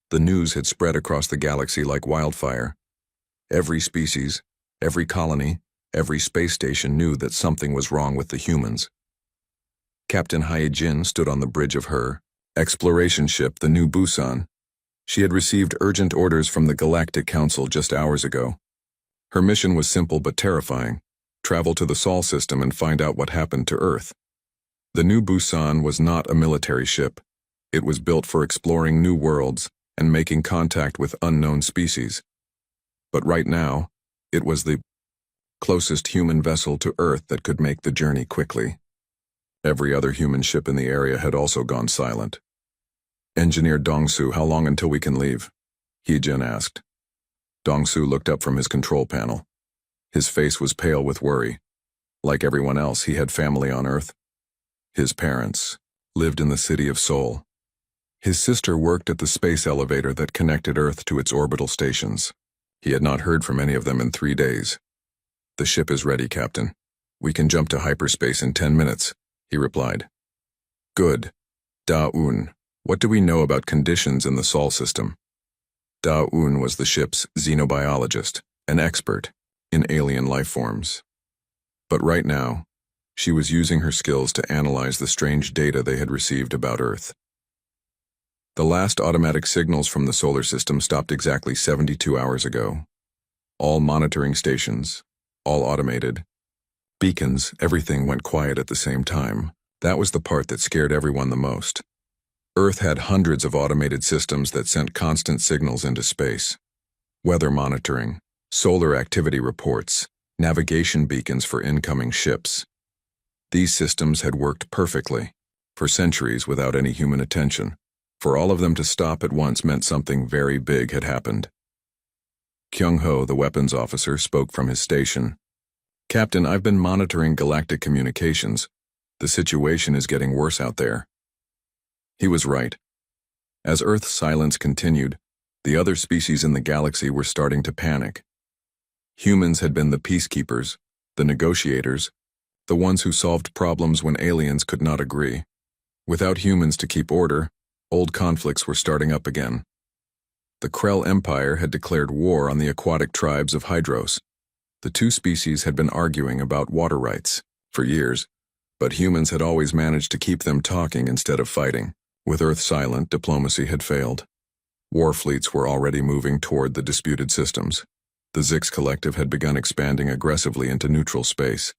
The news had spread across the galaxy like wildfire. Every species, every colony, every space station knew that something was wrong with the humans. Captain Hyejin stood on the bridge of her exploration ship, the New Busan. She had received urgent orders from the Galactic Council just hours ago. Her mission was simple but terrifying: travel to the Sol system and find out what happened to Earth. The New Busan was not a military ship. It was built for exploring new worlds and making contact with unknown species. But right now, it was the closest human vessel to Earth that could make the journey quickly. Every other human ship in the area had also gone silent. Engineer Dongsu, how long until we can leave? Hyejin asked. Dongsu looked up from his control panel. His face was pale with worry. Like everyone else, he had family on Earth. His parents lived in the city of Seoul. His sister worked at the space elevator that connected Earth to its orbital stations. He had not heard from any of them in 3 days. The ship is ready, Captain. We can jump to hyperspace in 10 minutes, he replied. Good. Da-un, what do we know about conditions in the Sol system? Da-un was the ship's xenobiologist, an expert in alien life forms. But right now, she was using her skills to analyze the strange data they had received about Earth. The last automatic signals from the solar system stopped exactly 72 hours ago. All monitoring stations, all automated. Beacons, everything went quiet at the same time. That was the part that scared everyone the most. Earth had hundreds of automated systems that sent constant signals into space. Weather monitoring, solar activity reports, navigation beacons for incoming ships. These systems had worked perfectly, for centuries without any human attention. For all of them to stop at once meant something very big had happened. Kyung-ho, the weapons officer, spoke from his station. Captain, I've been monitoring galactic communications. The situation is getting worse out there. He was right. As Earth's silence continued, the other species in the galaxy were starting to panic. Humans had been the peacekeepers, the negotiators, the ones who solved problems when aliens could not agree. Without humans to keep order, old conflicts were starting up again. The Krell Empire had declared war on the aquatic tribes of Hydros. The two species had been arguing about water rights for years, but humans had always managed to keep them talking instead of fighting. With Earth silent, diplomacy had failed. War fleets were already moving toward the disputed systems. The Zix Collective had begun expanding aggressively into neutral space.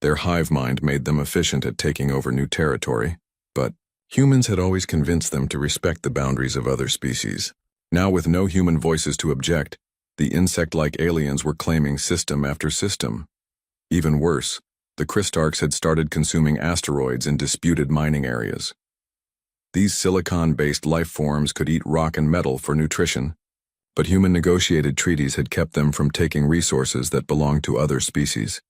Their hive mind made them efficient at taking over new territory, but humans had always convinced them to respect the boundaries of other species. Now, with no human voices to object, the insect-like aliens were claiming system after system. Even worse, the Crystarchs had started consuming asteroids in disputed mining areas. These silicon-based life forms could eat rock and metal for nutrition, but human negotiated treaties had kept them from taking resources that belonged to other species.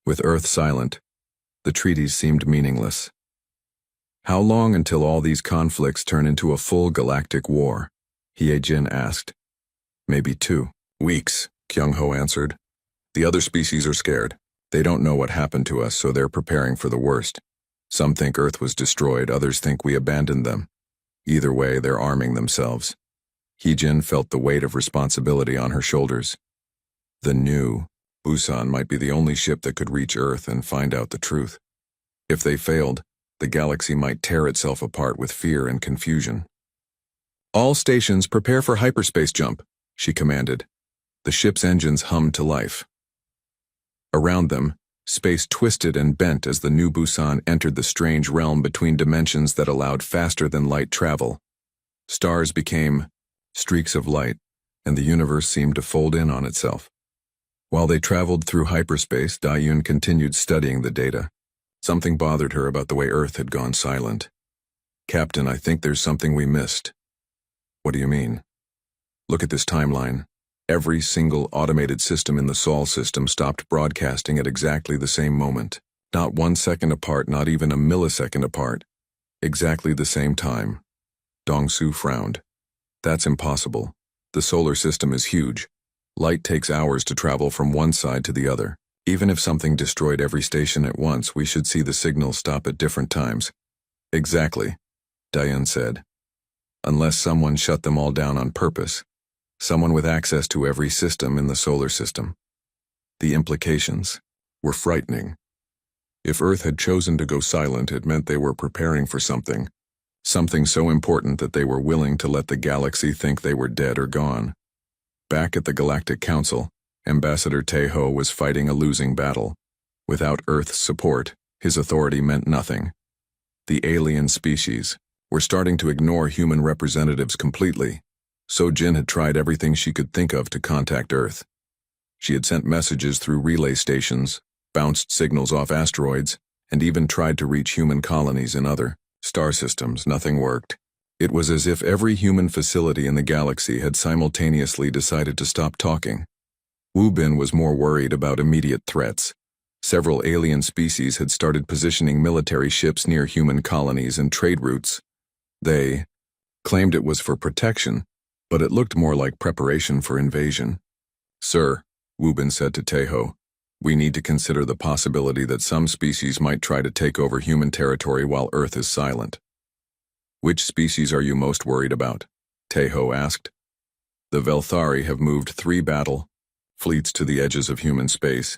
With Earth silent, the treaties seemed meaningless. How long until all these conflicts turn into a full galactic war? Hyejin asked. Maybe 2 weeks, Kyung-ho answered. The other species are scared. They don't know what happened to us, so they're preparing for the worst. Some think Earth was destroyed, others think we abandoned them. Either way, they're arming themselves. Hyejin felt the weight of responsibility on her shoulders. The New Busan might be the only ship that could reach Earth and find out the truth. If they failed, the galaxy might tear itself apart with fear and confusion. All stations prepare for hyperspace jump, she commanded. The ship's engines hummed to life. Around them, space twisted and bent as the New Busan entered the strange realm between dimensions that allowed faster-than-light travel. Stars became streaks of light, and the universe seemed to fold in on itself. While they traveled through hyperspace, Da-un continued studying the data. Something bothered her about the way Earth had gone silent. Captain, I think there's something we missed. What do you mean? Look at this timeline. Every single automated system in the Sol system stopped broadcasting at exactly the same moment. Not 1 second apart, not even a millisecond apart. Exactly the same time. Dong-su frowned. That's impossible. The solar system is huge. Light takes hours to travel from one side to the other. Even if something destroyed every station at once, we should see the signal stop at different times. Exactly, Diane said. Unless someone shut them all down on purpose. Someone with access to every system in the solar system. The implications were frightening. If Earth had chosen to go silent, it meant they were preparing for something. Something so important that they were willing to let the galaxy think they were dead or gone. Back at the Galactic Council, Ambassador Taeho was fighting a losing battle. Without Earth's support, his authority meant nothing. The alien species were starting to ignore human representatives completely. So-jin had tried everything she could think of to contact Earth. She had sent messages through relay stations, bounced signals off asteroids, and even tried to reach human colonies in other star systems. Nothing worked. It was as if every human facility in the galaxy had simultaneously decided to stop talking. Wu Bin was more worried about immediate threats. Several alien species had started positioning military ships near human colonies and trade routes. They claimed it was for protection, but it looked more like preparation for invasion. Sir, Wu Bin said to Taeho, we need to consider the possibility that some species might try to take over human territory while Earth is silent. Which species are you most worried about? Taeho asked. The Velthari have moved 3 battle fleets to the edges of human space.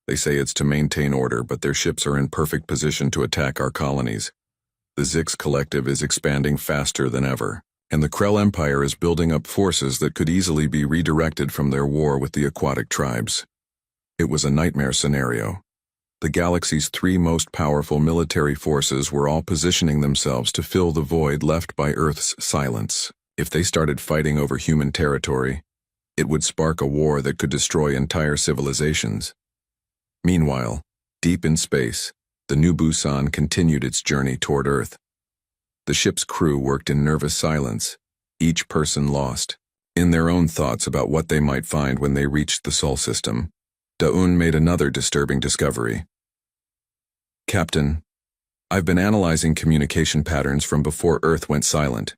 They say it's to maintain order, but their ships are in perfect position to attack our colonies. The Zix Collective is expanding faster than ever, and the Krell Empire is building up forces that could easily be redirected from their war with the aquatic tribes. It was a nightmare scenario. The galaxy's 3 most powerful military forces were all positioning themselves to fill the void left by Earth's silence. If they started fighting over human territory, it would spark a war that could destroy entire civilizations. Meanwhile, deep in space, the new Busan continued its journey toward Earth. The ship's crew worked in nervous silence, each person lost in their own thoughts about what they might find when they reached the Sol system. Daun made another disturbing discovery. Captain, I've been analyzing communication patterns from before Earth went silent.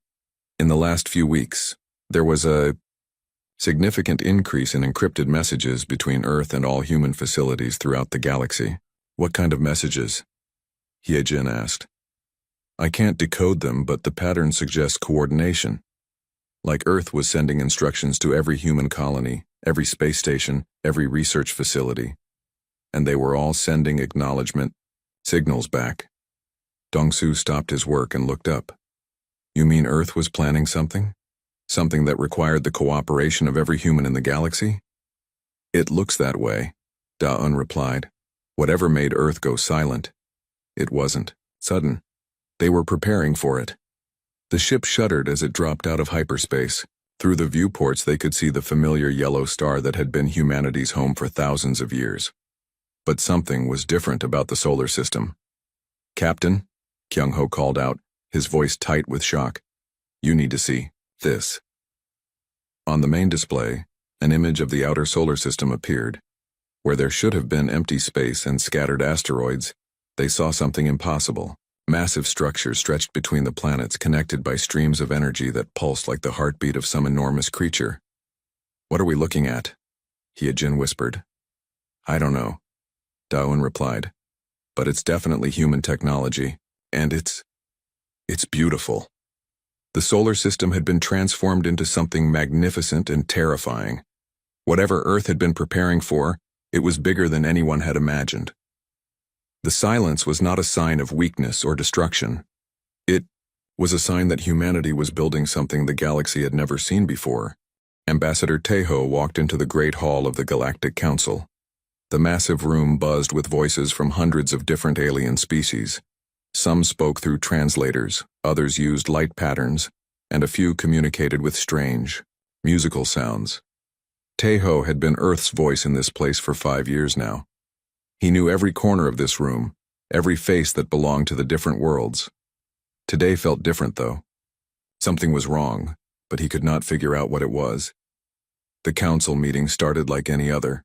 In the last few weeks, there was a significant increase in encrypted messages between Earth and all human facilities throughout the galaxy. What kind of messages? Hyejin asked. I can't decode them, but the pattern suggests coordination. Like Earth was sending instructions to every human colony, every space station, every research facility. And they were all sending acknowledgement signals back. Dong-su stopped his work and looked up. You mean Earth was planning something? Something that required the cooperation of every human in the galaxy? It looks that way, Da-un replied. Whatever made Earth go silent, it wasn't sudden. They were preparing for it. The ship shuddered as it dropped out of hyperspace. Through the viewports they could see the familiar yellow star that had been humanity's home for thousands of years. But something was different about the solar system. Captain, Kyung-ho called out, his voice tight with shock. You need to see this. On the main display, an image of the outer solar system appeared. Where there should have been empty space and scattered asteroids, they saw something impossible. Massive structures stretched between the planets, connected by streams of energy that pulsed like the heartbeat of some enormous creature. What are we looking at? Hyejin whispered. I don't know, Daun replied. But it's definitely human technology, and it's beautiful. The solar system had been transformed into something magnificent and terrifying. Whatever Earth had been preparing for, it was bigger than anyone had imagined. The silence was not a sign of weakness or destruction. It was a sign that humanity was building something the galaxy had never seen before. Ambassador Taeho walked into the Great Hall of the Galactic Council. The massive room buzzed with voices from hundreds of different alien species. Some spoke through translators, others used light patterns, and a few communicated with strange, musical sounds. Taeho had been Earth's voice in this place for 5 years now. He knew every corner of this room, every face that belonged to the different worlds. Today felt different, though. Something was wrong, but he could not figure out what it was. The council meeting started like any other.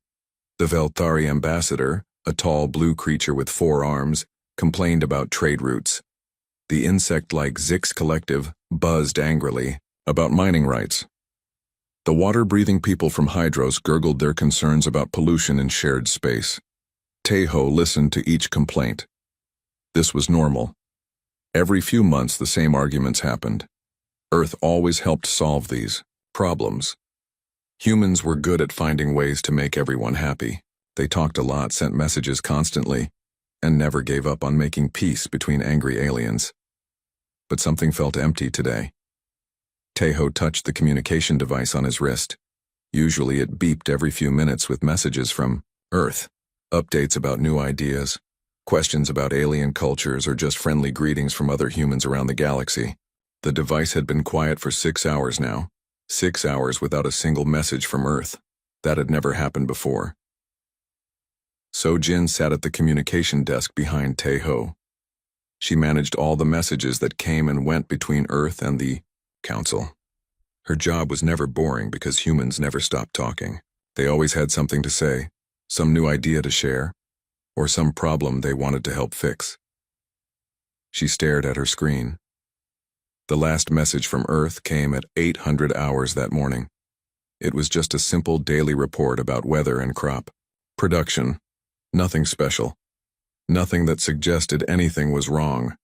The Velthari ambassador, a tall blue creature with 4 arms, complained about trade routes. The insect-like Zix collective buzzed angrily about mining rights. The water-breathing people from Hydros gurgled their concerns about pollution in shared space. Tejo listened to each complaint. This was normal. Every few months the same arguments happened. Earth always helped solve these problems. Humans were good at finding ways to make everyone happy. They talked a lot, sent messages constantly, and never gave up on making peace between angry aliens. But something felt empty today. Tejo touched the communication device on his wrist. Usually it beeped every few minutes with messages from Earth, updates about new ideas, questions about alien cultures, or just friendly greetings from other humans around the galaxy. The device had been quiet for 6 hours now. 6 hours without a single message from Earth. That had never happened before. So-Jin sat at the communication desk behind Tejo. She managed all the messages that came and went between Earth and the Council. Her job was never boring because humans never stopped talking. They always had something to say, some new idea to share, or some problem they wanted to help fix. She stared at her screen. The last message from Earth came at 800 hours that morning. It was just a simple daily report about weather and crop production. Nothing special. Nothing that suggested anything was wrong.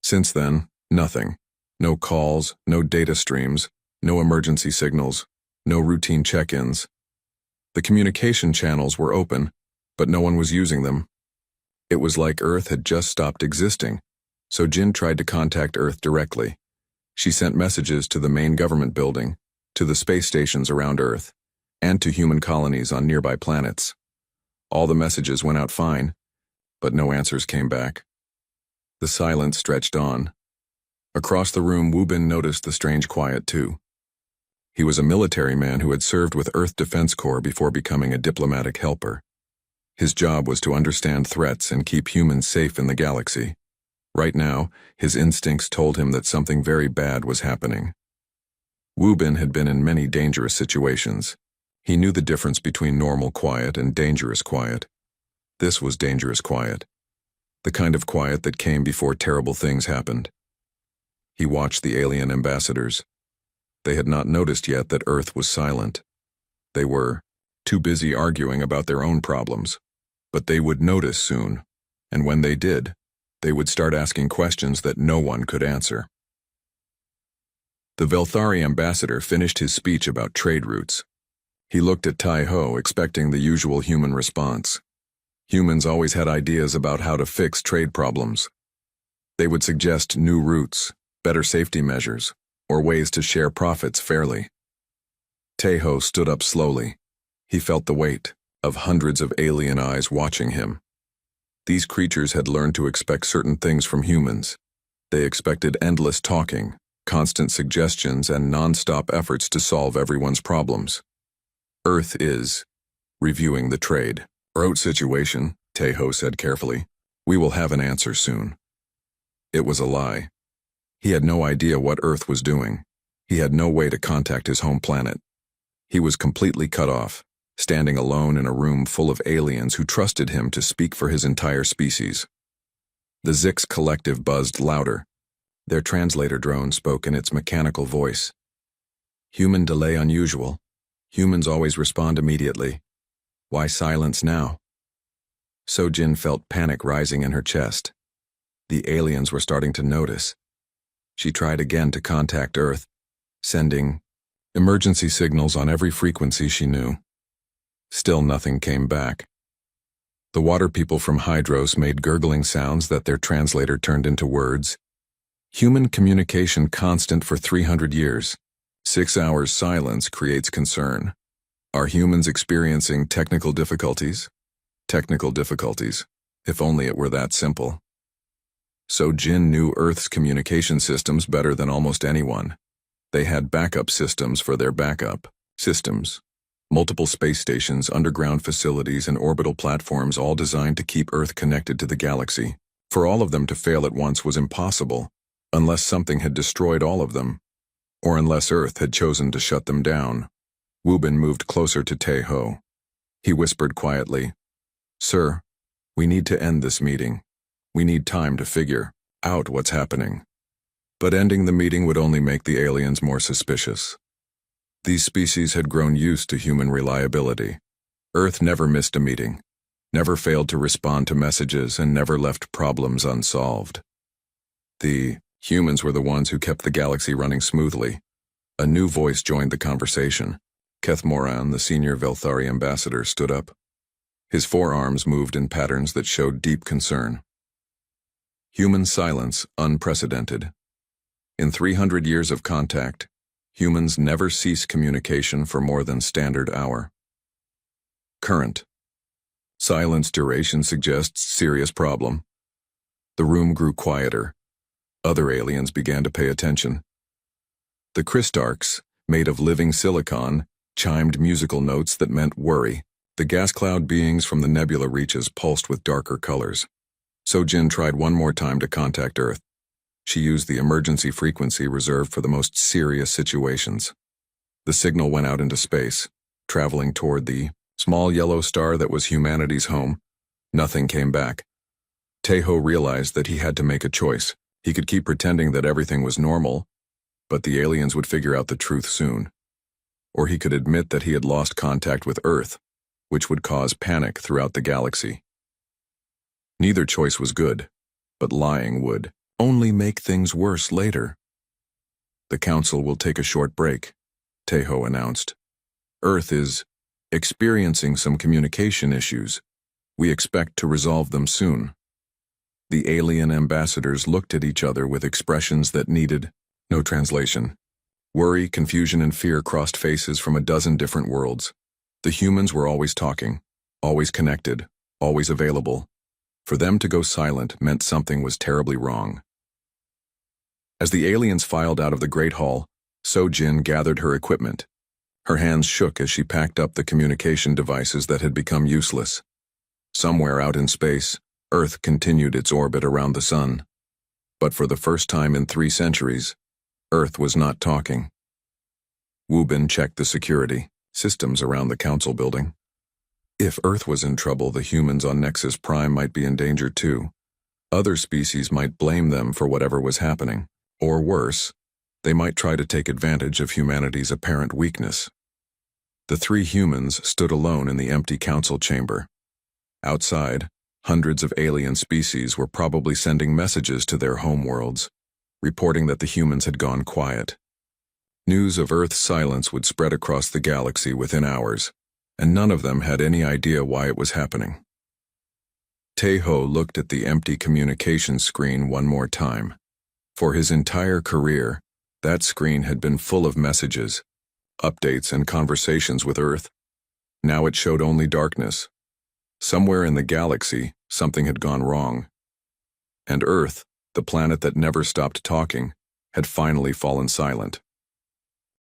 Since then, nothing. No calls, no data streams, no emergency signals, no routine check-ins. The communication channels were open, but no one was using them. It was like Earth had just stopped existing, so Jin tried to contact Earth directly. She sent messages to the main government building, to the space stations around Earth, and to human colonies on nearby planets. All the messages went out fine, but no answers came back. The silence stretched on. Across the room, Wubin noticed the strange quiet too. He was a military man who had served with Earth Defense Corps before becoming a diplomatic helper. His job was to understand threats and keep humans safe in the galaxy. Right now, his instincts told him that something very bad was happening. Wubin had been in many dangerous situations. He knew the difference between normal quiet and dangerous quiet. This was dangerous quiet, the kind of quiet that came before terrible things happened. He watched the alien ambassadors. They had not noticed yet that Earth was silent. They were too busy arguing about their own problems. But they would notice soon, and when they did, they would start asking questions that no one could answer. The Velthari ambassador finished his speech about trade routes. He looked at Tai-Ho, expecting the usual human response. Humans always had ideas about how to fix trade problems. They would suggest new routes, better safety measures, or ways to share profits fairly. Tejo stood up slowly. He felt the weight of hundreds of alien eyes watching him. These creatures had learned to expect certain things from humans. They expected endless talking, constant suggestions, and non-stop efforts to solve everyone's problems. Earth is reviewing the trade route situation, Tejo said carefully. We will have an answer soon. It was a lie. He had no idea what Earth was doing. He had no way to contact his home planet. He was completely cut off, standing alone in a room full of aliens who trusted him to speak for his entire species. The Zix collective buzzed louder. Their translator drone spoke in its mechanical voice. Human delay unusual. Humans always respond immediately. Why silence now? So-Jin felt panic rising in her chest. The aliens were starting to notice. She tried again to contact Earth, sending emergency signals on every frequency she knew. Still nothing came back. The water people from Hydros made gurgling sounds that their translator turned into words. Human communication constant for 300 years. 6 hours silence creates concern. Are humans experiencing technical difficulties? Technical difficulties. If only it were that simple. So Jin knew Earth's communication systems better than almost anyone. They had backup systems for their backup systems. Multiple space stations, underground facilities, and orbital platforms all designed to keep Earth connected to the galaxy. For all of them to fail at once was impossible, unless something had destroyed all of them, or unless Earth had chosen to shut them down. Wubin moved closer to Tejo. He whispered quietly, "Sir, "We need to end this meeting. We need time to figure out what's happening." But ending the meeting would only make the aliens more suspicious. These species had grown used to human reliability. Earth never missed a meeting, never failed to respond to messages, and never left problems unsolved. The humans were the ones who kept the galaxy running smoothly. A new voice joined the conversation. Keth Moran, the senior Velthari ambassador, stood up. His forearms moved in patterns that showed deep concern. Human silence unprecedented. In 300 years of contact, humans never cease communication for more than standard hour. Current. Silence duration suggests serious problem. The room grew quieter. Other aliens began to pay attention. The crystarchs, made of living silicon, chimed musical notes that meant worry. The gas cloud beings from the nebula reaches pulsed with darker colors. Sojin tried one more time to contact Earth. She used the emergency frequency reserved for the most serious situations. The signal went out into space, traveling toward the small yellow star that was humanity's home. Nothing came back. Tejo realized that he had to make a choice. He could keep pretending that everything was normal, but the aliens would figure out the truth soon. Or he could admit that he had lost contact with Earth, which would cause panic throughout the galaxy. Neither choice was good, but lying would only make things worse later. "The Council will take a short break," Tejo announced. "Earth is experiencing some communication issues. We expect to resolve them soon." The alien ambassadors looked at each other with expressions that needed no translation. Worry, confusion, and fear crossed faces from a dozen different worlds. The humans were always talking, always connected, always available. For them to go silent meant something was terribly wrong. As the aliens filed out of the Great Hall, Sojin gathered her equipment. Her hands shook as she packed up the communication devices that had become useless. Somewhere out in space, Earth continued its orbit around the sun. But for the first time in 3 centuries, Earth was not talking. Wubin checked the security systems around the council building. If Earth was in trouble, the humans on Nexus Prime might be in danger too. Other species might blame them for whatever was happening. Or worse, they might try to take advantage of humanity's apparent weakness. The 3 humans stood alone in the empty council chamber. Outside, hundreds of alien species were probably sending messages to their homeworlds, reporting that the humans had gone quiet. News of Earth's silence would spread across the galaxy within hours, and none of them had any idea why it was happening. Tejo looked at the empty communications screen one more time. For his entire career, that screen had been full of messages, updates, and conversations with Earth. Now it showed only darkness. Somewhere in the galaxy, something had gone wrong. And Earth, the planet that never stopped talking, had finally fallen silent.